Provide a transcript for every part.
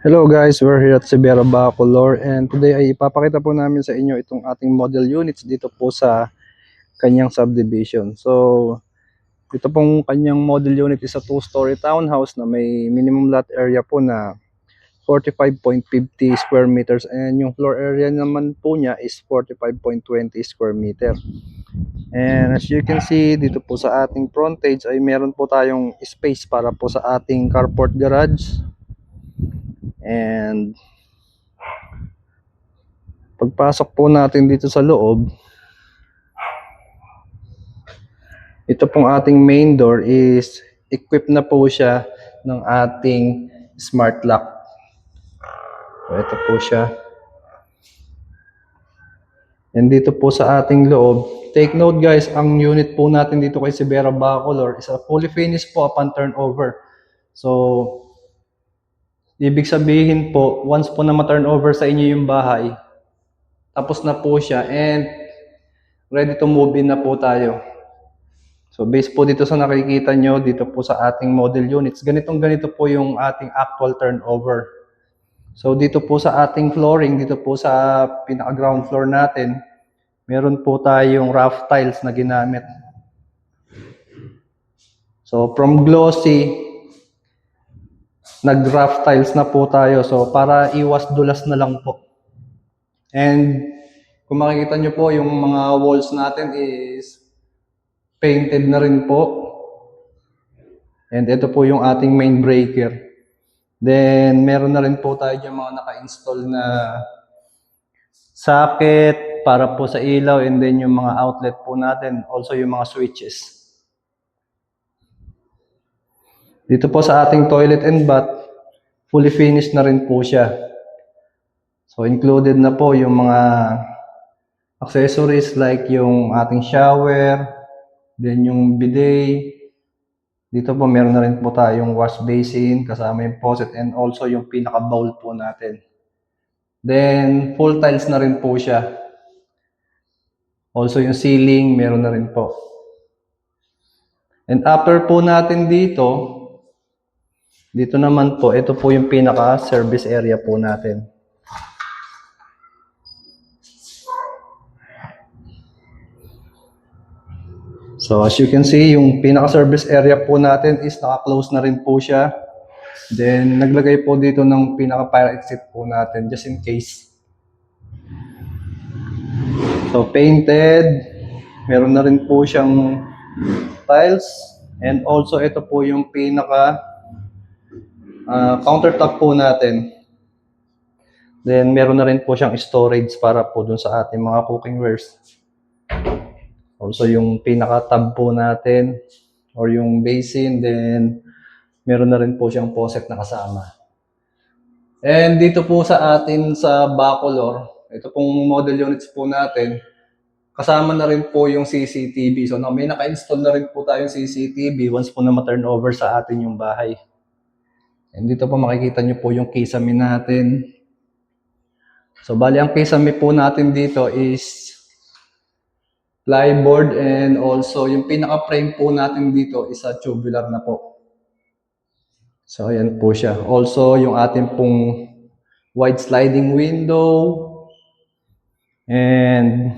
Hello guys, we're here at Sibera Bacolor and today ay ipapakita po namin sa inyo itong ating model units dito po sa kanyang subdivision. So, ito pong kanyang model unit is a 2-story townhouse na may minimum lot area po na 45.50 square meters and yung floor area naman po niya is 45.20 square meter. And as you can see, dito po sa ating frontage ay meron po tayong space para po sa ating carport garage. And pagpasok po natin dito sa loob, ito pong ating main door is equipped na po siya ng ating smart lock. So, ito po siya. And dito po sa ating loob, take note guys, ang unit po natin dito kay Sibera Bacolor is a fully finished po upon turnover. So, ibig sabihin po, once po na ma-turnover sa inyo yung bahay, tapos na po siya and ready to move in na po tayo. So based po dito sa nakikita nyo, dito po sa ating model units, ganito po yung ating actual turnover. So dito po sa ating flooring, dito po sa pinaka-ground floor natin, meron po tayong rough tiles na ginamit. So from glossy, nag-rough tiles na po tayo. So para iwas dulas na lang po. And kung makikita nyo po, yung mga walls natin is painted na rin po. And ito po yung ating main breaker. Then meron na rin po tayo yung mga naka-install na socket para po sa ilaw, and then yung mga outlet po natin, also yung mga switches. Dito po sa ating toilet and bath, fully finished na rin po siya. So included na po yung mga accessories like yung ating shower, then yung bidet. Dito po meron na rin po tayong wash basin kasama yung faucet and also yung pinaka-bowl po natin. Then full tiles na rin po siya. Also yung ceiling meron na rin po. And after po natin dito naman po, ito po yung pinaka-service area po natin. So as you can see, yung pinaka-service area po natin is naka-close na rin po siya. Then naglagay po dito ng pinaka-fire exit po natin just in case. So painted, meron na rin po siyang tiles, and also ito po yung pinaka countertop po natin. Then meron na rin po siyang storage para po dun sa ating mga cooking wares. Also yung pinaka-tab po natin or yung basin, then meron na rin po siyang faucet na kasama. And dito po sa atin sa Bacolor, ito pong model units po natin, kasama na rin po yung CCTV. So may naka-install na rin po tayong CCTV once po na ma-turnover sa atin yung bahay. And dito po makikita nyo po yung kisame natin. So bali ang kisame po natin dito is plyboard, and also yung pinaka-frame po natin dito is a tubular na po. So ayan po siya. Also yung ating pong wide sliding window. And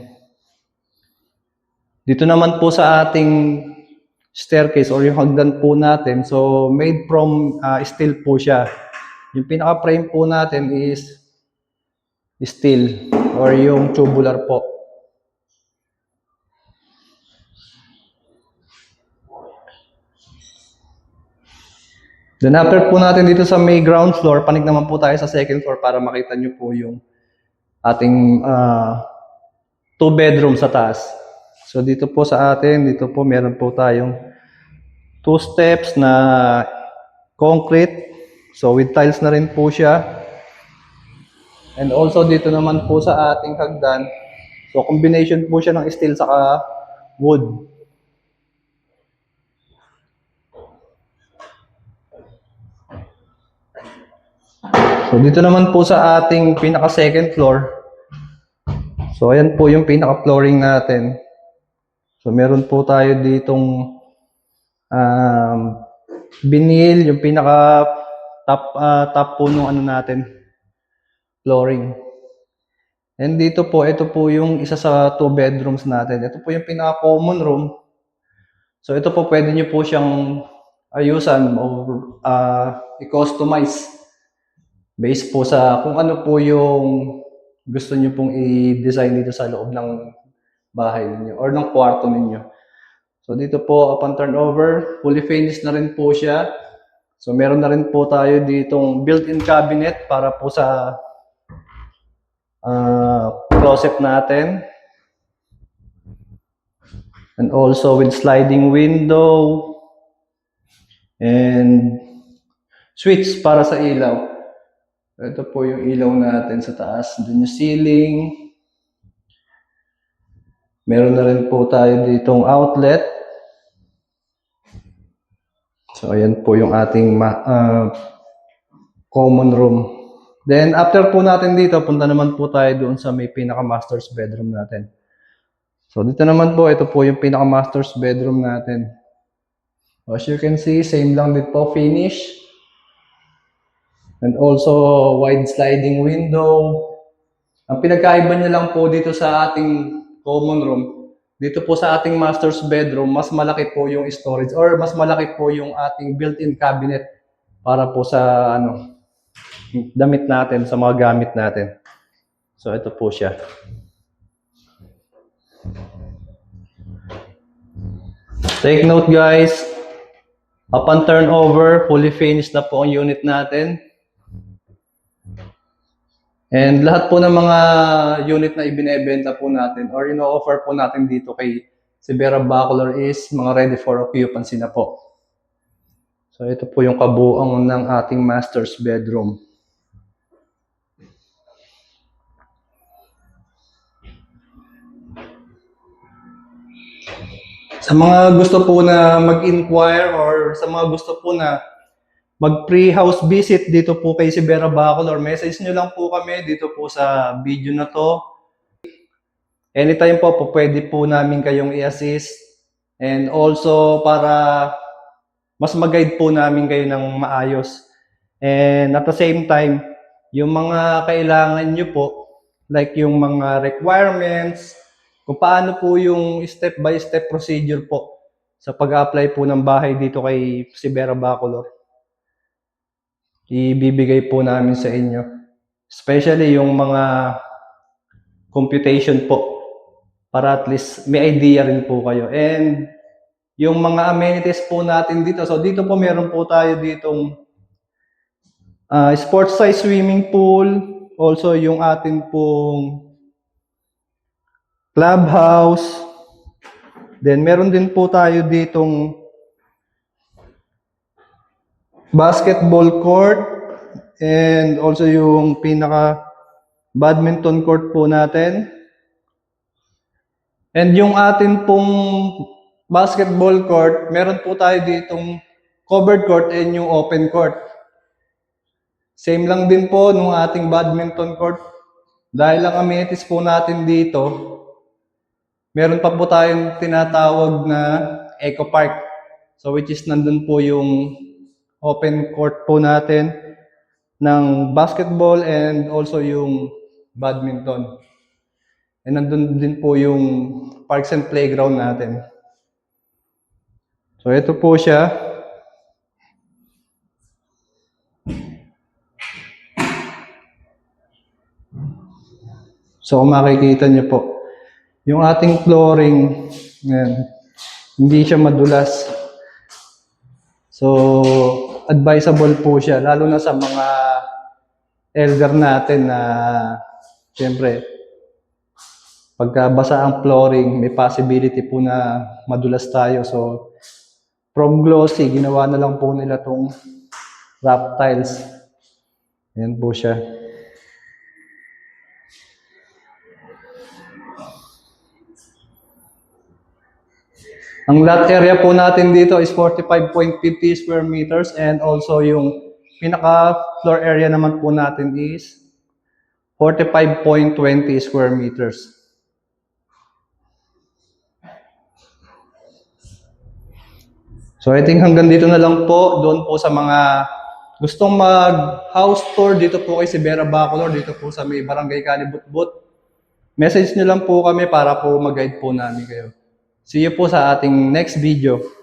dito naman po sa ating staircase or yung hagdan po natin, so made from steel po siya. Yung pinaka-frame po natin is steel or yung tubular po. Then after po natin dito sa may ground floor, panig naman po tayo sa second floor para makita nyo po yung ating 2 bedroom sa taas. So dito po sa atin, dito po meron po tayong 2 steps na concrete. So with tiles na rin po siya. And also dito naman po sa ating hagdan, so combination po siya ng steel saka wood. So dito naman po sa ating pinaka second floor, so ayan po yung pinaka flooring natin. So meron po tayo ditong vinyl, yung pinaka top po nung ano natin, flooring. And dito po, ito po yung isa sa 2 bedrooms natin. Ito po yung pinaka-common room. So ito po pwede nyo po siyang ayusan or i-customize based po sa kung ano po yung gusto nyo pong i-design dito sa loob ng bahay ninyo or ng kwarto ninyo. So dito po, upon turnover, fully finished na rin po siya. So meron na rin po tayo ditong built-in cabinet para po sa closet natin. And also with sliding window and switch para sa ilaw. Ito po yung ilaw natin sa taas. Doon yung ceiling. Meron na rin po tayo ditong outlet. So ayan po yung ating common room. Then after po natin dito, punta naman po tayo doon sa may pinaka-master's bedroom natin. So dito naman po, ito po yung pinaka-master's bedroom natin. As you can see, same lang din po, finish. And also wide sliding window. Ang pinagkaiba niya lang po dito sa ating common room, dito po sa ating master's bedroom, mas malaki po yung storage or mas malaki po yung ating built-in cabinet para po sa damit natin, sa mga gamit natin. So ito po siya. Take note guys, upon turnover, fully finished na po ang unit natin. And lahat po ng mga unit na ibinebenta po natin or ino-offer po natin dito kay Sibera Bacolor is mga ready for occupancy na po. So ito po yung kabuuan ng ating master's bedroom. Sa mga gusto po na mag-inquire or sa mga gusto po na mag-pre-house visit dito po kay Sibera Bacolor, message nyo lang po kami dito po sa video na to. Anytime po, pwede po namin kayong i-assist. And also para mas mag-guide po namin kayo ng maayos. And at the same time, yung mga kailangan nyo po, like yung mga requirements, kung paano po yung step-by-step procedure po sa pag-apply po ng bahay dito kay Sibera Bacolor, ibibigay po namin sa inyo. Especially yung mga computation po, para at least may idea rin po kayo. And yung mga amenities po natin dito, so dito po meron po tayo ditong sports size swimming pool, also yung atin pong clubhouse, then meron din po tayo ditong basketball court, and also yung pinaka badminton court po natin. And yung atin pong basketball court, meron po tayo ditong covered court and yung open court. Same lang din po nung ating badminton court. Dahil ang amenities po natin dito, meron pa po tayong tinatawag na Eco Park. So which is nandun po yung open court po natin ng basketball and also yung badminton. And nandun din po yung parks and playground natin. So ito po siya. So kung makikita nyo po, yung ating flooring, yan, hindi siya madulas. So advisable po siya, lalo na sa mga elder natin na siyempre, pagka basa ang flooring, may possibility po na madulas tayo. So from glossy, ginawa na lang po nila tong wrap tiles. Ayan po siya. Ang lot area po natin dito is 45.50 square meters, and also yung pinaka floor area naman po natin is 45.20 square meters. So I think hanggang dito na lang po, doon po sa mga gustong mag-house tour, dito po kay si Vera Bacolor, dito po sa may Barangay Kalibutbut, message nyo lang po kami para po mag-guide po namin kayo. See you po sa ating next video.